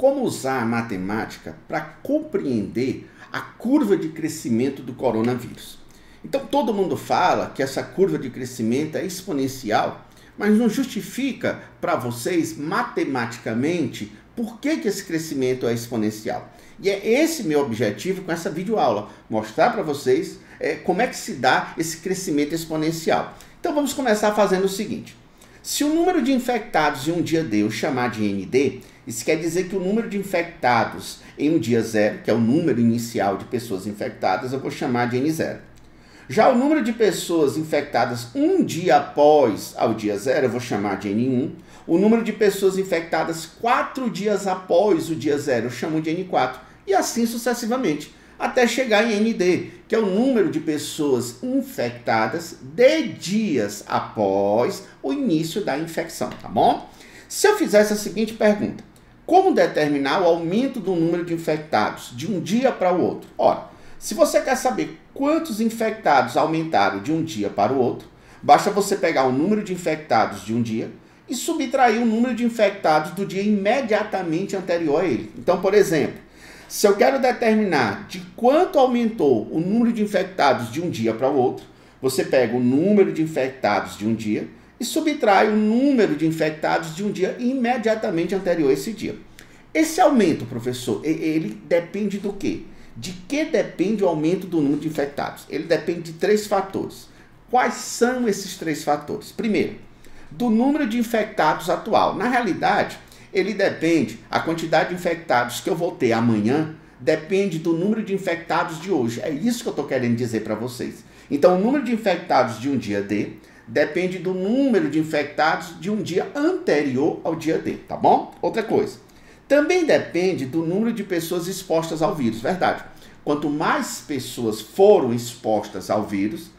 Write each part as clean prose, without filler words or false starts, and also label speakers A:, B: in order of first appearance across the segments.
A: como usar a matemática para compreender a curva de crescimento do coronavírus. Então, todo mundo fala que essa curva de crescimento é exponencial, mas não justifica para vocês matematicamente por que esse crescimento é exponencial. E é esse meu objetivo com essa videoaula, mostrar para vocês como é que se dá esse crescimento exponencial. Então, vamos começar fazendo o seguinte. Se o número de infectados em um dia D eu chamar de ND, isso quer dizer que o número de infectados em um dia zero, que é o número inicial de pessoas infectadas, eu vou chamar de N0. Já o número de pessoas infectadas um dia após ao dia zero, eu vou chamar de N1. O número de pessoas infectadas 4 dias após o dia zero, eu chamo de N4. E assim sucessivamente, até chegar em ND, que é o número de pessoas infectadas de dias após o início da infecção, tá bom? Se eu fizesse a seguinte pergunta, como determinar o aumento do número de infectados de um dia para o outro? Ora, se você quer saber quantos infectados aumentaram de um dia para o outro, basta você pegar o número de infectados de um dia e subtrair o número de infectados do dia imediatamente anterior a ele. Então, por exemplo, se eu quero determinar de quanto aumentou o número de infectados de um dia para o outro, você pega o número de infectados de um dia e subtrai o número de infectados de um dia imediatamente anterior a esse dia. Esse aumento, professor, ele depende do quê? De que depende o aumento do número de infectados? Ele depende de 3 fatores. Quais são esses 3 fatores? Primeiro, do número de infectados atual. Na realidade, ele depende, a quantidade de infectados que eu vou ter amanhã depende do número de infectados de hoje. É isso que eu estou querendo dizer para vocês. Então, o número de infectados de um dia D depende do número de infectados de um dia anterior ao dia D, tá bom? Outra coisa, também depende do número de pessoas expostas ao vírus, verdade? Quanto mais pessoas foram expostas ao vírus,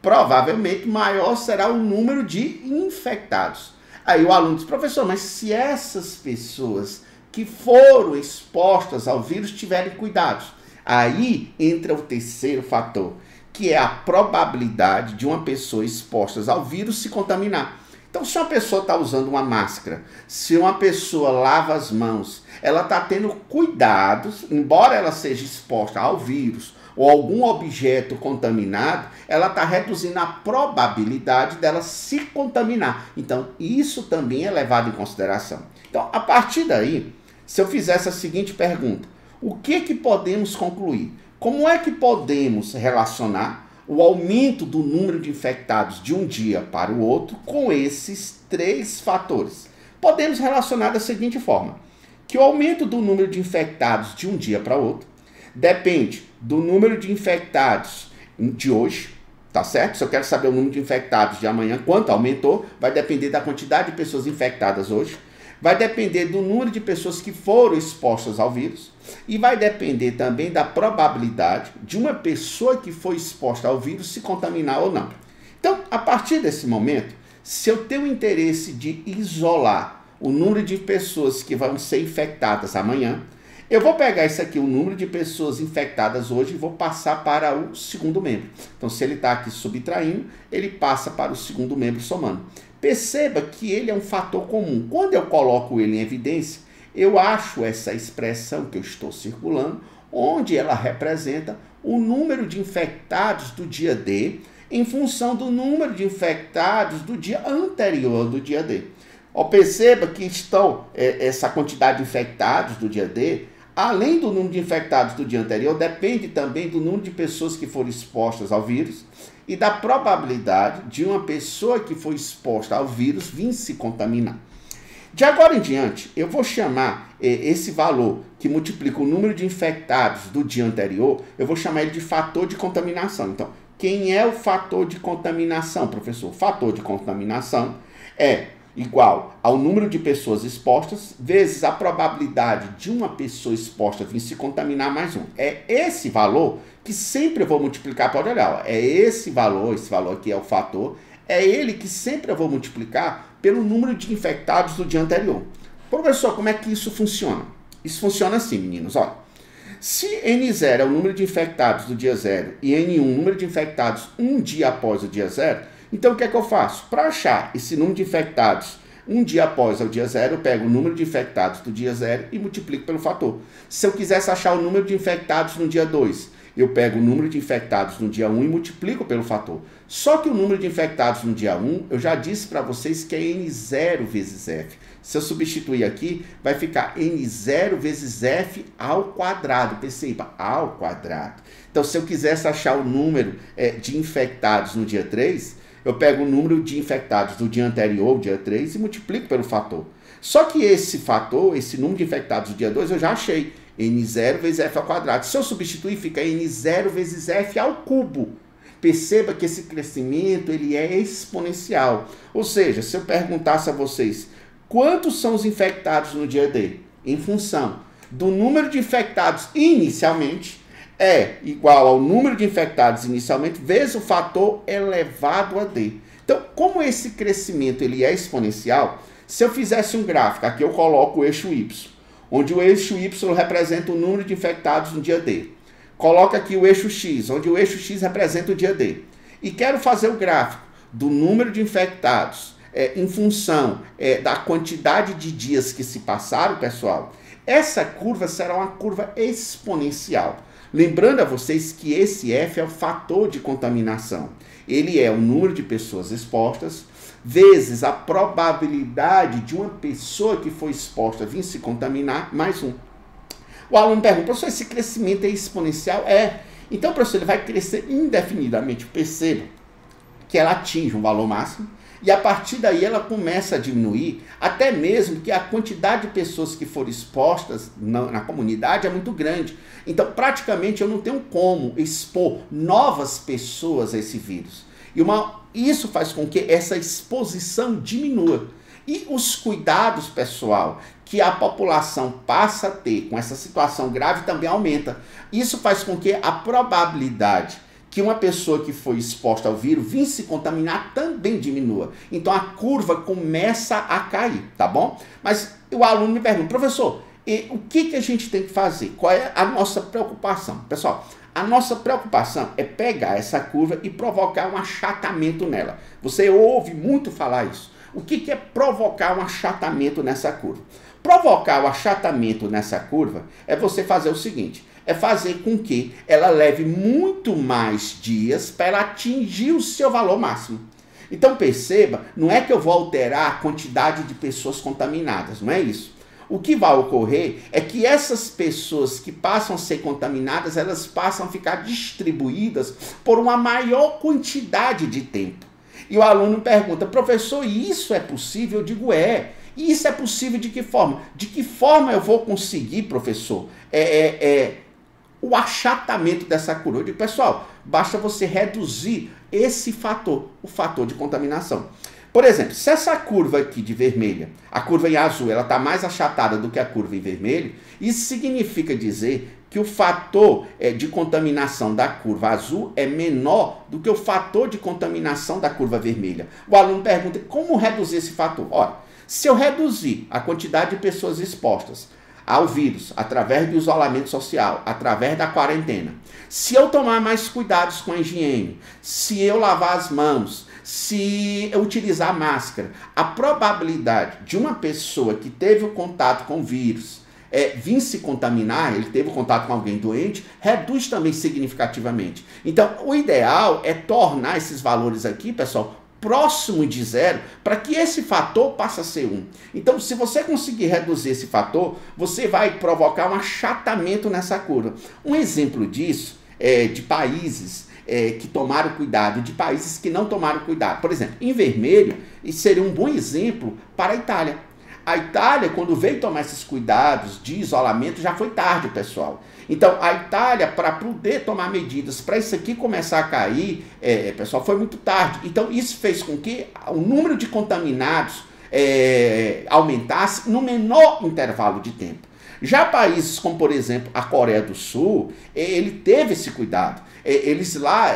A: provavelmente maior será o número de infectados. Aí o aluno diz, professor, mas se essas pessoas que foram expostas ao vírus tiverem cuidados, aí entra o terceiro fator, que é a probabilidade de uma pessoa exposta ao vírus se contaminar. Então, se uma pessoa está usando uma máscara, se uma pessoa lava as mãos, ela está tendo cuidados, embora ela seja exposta ao vírus ou algum objeto contaminado, ela está reduzindo a probabilidade dela se contaminar. Então, isso também é levado em consideração. Então, a partir daí, se eu fizesse a seguinte pergunta, o que podemos concluir? Como é que podemos relacionar o aumento do número de infectados de um dia para o outro com esses 3 fatores? Podemos relacionar da seguinte forma, que o aumento do número de infectados de um dia para o outro depende do número de infectados de hoje, tá certo? Se eu quero saber o número de infectados de amanhã, quanto aumentou, vai depender da quantidade de pessoas infectadas hoje, vai depender do número de pessoas que foram expostas ao vírus e vai depender também da probabilidade de uma pessoa que foi exposta ao vírus se contaminar ou não. Então, a partir desse momento, se eu tenho interesse de isolar o número de pessoas que vão ser infectadas amanhã, eu vou pegar isso aqui, o número de pessoas infectadas hoje, e vou passar para o segundo membro. Então, se ele está aqui subtraindo, ele passa para o segundo membro somando. Perceba que ele é um fator comum. Quando eu coloco ele em evidência, eu acho essa expressão que eu estou circulando, onde ela representa o número de infectados do dia D em função do número de infectados do dia anterior do dia D. Perceba que essa quantidade de infectados do dia D, além do número de infectados do dia anterior, depende também do número de pessoas que foram expostas ao vírus e da probabilidade de uma pessoa que foi exposta ao vírus vir se contaminar. De agora em diante, eu vou chamar esse valor que multiplica o número de infectados do dia anterior, eu vou chamar ele de fator de contaminação. Então, quem é o fator de contaminação, professor? O fator de contaminação é igual ao número de pessoas expostas vezes a probabilidade de uma pessoa exposta vir se contaminar mais um. É esse valor que sempre eu vou multiplicar, pode olhar, ó, é esse valor aqui é o fator, é ele que sempre eu vou multiplicar pelo número de infectados do dia anterior. Professor, como é que isso funciona? Isso funciona assim, meninos, olha. Se N0 é o número de infectados do dia 0 e N1 o número de infectados um dia após o dia 0, então o que é que eu faço? Para achar esse número de infectados um dia após o dia 0, eu pego o número de infectados do dia 0 e multiplico pelo fator. Se eu quisesse achar o número de infectados no dia 2, eu pego o número de infectados no dia 1 e multiplico pelo fator. Só que o número de infectados no dia 1, eu já disse para vocês que é N0 vezes F. Se eu substituir aqui, vai ficar N0 vezes F ao quadrado. Perceba, ao quadrado. Então, se eu quisesse achar o número de infectados no dia 3, eu pego o número de infectados do dia anterior, o dia 3, e multiplico pelo fator. Só que esse fator, esse número de infectados do dia 2, eu já achei. N0 vezes F ao quadrado. Se eu substituir, fica N0 vezes F ao cubo. Perceba que esse crescimento ele é exponencial. Ou seja, se eu perguntasse a vocês quantos são os infectados no dia D, em função do número de infectados inicialmente, é igual ao número de infectados inicialmente vezes o fator elevado a D. Então, como esse crescimento ele é exponencial, se eu fizesse um gráfico, aqui eu coloco o eixo Y, onde o eixo Y representa o número de infectados no dia D. Coloca aqui o eixo X, onde o eixo X representa o dia D. E quero fazer o gráfico do número de infectados em função da quantidade de dias que se passaram, pessoal. Essa curva será uma curva exponencial. Lembrando a vocês que esse F é o fator de contaminação. Ele é o número de pessoas expostas vezes a probabilidade de uma pessoa que foi exposta vir se contaminar, mais um. O aluno pergunta, professor, esse crescimento é exponencial? É. Então, professor, ele vai crescer indefinidamente. Perceba que ela atinge um valor máximo e a partir daí ela começa a diminuir, até mesmo que a quantidade de pessoas que foram expostas na comunidade é muito grande. Então, praticamente, eu não tenho como expor novas pessoas a esse vírus. Isso faz com que essa exposição diminua. E os cuidados, pessoal, que a população passa a ter com essa situação grave também aumenta. Isso faz com que a probabilidade que uma pessoa que foi exposta ao vírus vir se contaminar também diminua. Então a curva começa a cair, tá bom? Mas o aluno me pergunta, professor, o que a gente tem que fazer? Qual é a nossa preocupação? Pessoal, a nossa preocupação é pegar essa curva e provocar um achatamento nela. Você ouve muito falar isso. O que é provocar um achatamento nessa curva? Provocar o achatamento nessa curva é você fazer o seguinte, é fazer com que ela leve muito mais dias para ela atingir o seu valor máximo. Então perceba, não é que eu vou alterar a quantidade de pessoas contaminadas, não é isso. O que vai ocorrer é que essas pessoas que passam a ser contaminadas, elas passam a ficar distribuídas por uma maior quantidade de tempo. E o aluno pergunta, professor, isso é possível? Eu digo, é. E isso é possível de que forma? De que forma eu vou conseguir, professor, o achatamento dessa curva? Eu digo, pessoal, basta você reduzir esse fator, o fator de contaminação. Por exemplo, se essa curva aqui de vermelha, a curva em azul, ela está mais achatada do que a curva em vermelho, isso significa dizer que o fator de contaminação da curva azul é menor do que o fator de contaminação da curva vermelha. O aluno pergunta, como reduzir esse fator? Olha, se eu reduzir a quantidade de pessoas expostas ao vírus, através do isolamento social, através da quarentena, se eu tomar mais cuidados com a higiene, se eu lavar as mãos, se eu utilizar máscara, a probabilidade de uma pessoa que teve o contato com o vírus vir se contaminar, ele teve contato com alguém doente, reduz também significativamente. Então, o ideal é tornar esses valores aqui, pessoal, próximo de zero, para que esse fator passe a ser 1. Então, se você conseguir reduzir esse fator, você vai provocar um achatamento nessa curva. Um exemplo disso é de países que tomaram cuidado, de países que não tomaram cuidado. Por exemplo, em vermelho, isso seria um bom exemplo para a Itália. A Itália, quando veio tomar esses cuidados de isolamento, já foi tarde, pessoal. Então, a Itália, para poder tomar medidas para isso aqui começar a cair, pessoal, foi muito tarde. Então, isso fez com que o número de contaminados aumentasse no menor intervalo de tempo. Já países como, por exemplo, a Coreia do Sul, ele teve esse cuidado. Eles lá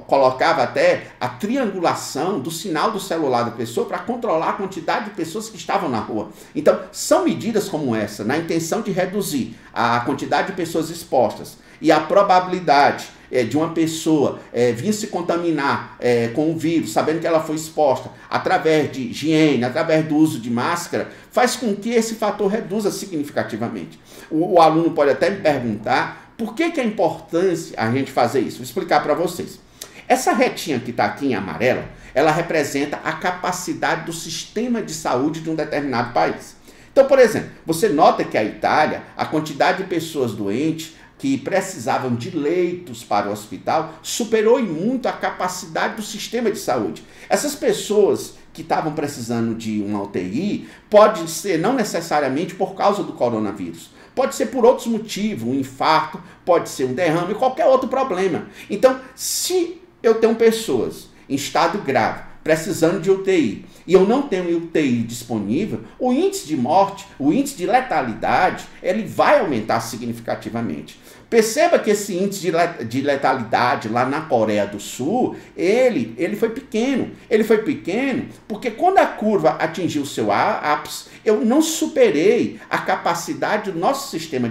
A: colocavam até a triangulação do sinal do celular da pessoa para controlar a quantidade de pessoas que estavam na rua. Então, são medidas como essa, na intenção de reduzir a quantidade de pessoas expostas e a probabilidade de uma pessoa vir se contaminar com o vírus, sabendo que ela foi exposta através de higiene, através do uso de máscara, faz com que esse fator reduza significativamente. O aluno pode até me perguntar por que é importante a gente fazer isso. Vou explicar para vocês. Essa retinha que está aqui em amarelo, ela representa a capacidade do sistema de saúde de um determinado país. Então, por exemplo, você nota que a Itália, a quantidade de pessoas doentes que precisavam de leitos para o hospital superou em muito a capacidade do sistema de saúde. Essas pessoas que estavam precisando de uma UTI pode ser não necessariamente por causa do coronavírus. Pode ser por outros motivos, um infarto, pode ser um derrame, qualquer outro problema. Então, se eu tenho pessoas em estado grave, precisando de UTI, e eu não tenho UTI disponível, o índice de morte, o índice de letalidade, ele vai aumentar significativamente. Perceba que esse índice de letalidade lá na Coreia do Sul, ele foi pequeno. Ele foi pequeno porque quando a curva atingiu o seu ápice, eu não superei a capacidade do nosso sistema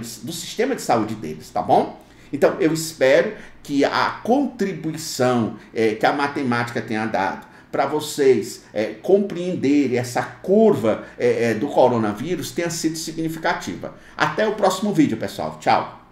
A: de saúde deles, tá bom? Então, eu espero que a contribuição que a matemática tenha dado para vocês compreenderem essa curva do coronavírus tenha sido significativa. Até o próximo vídeo, pessoal. Tchau!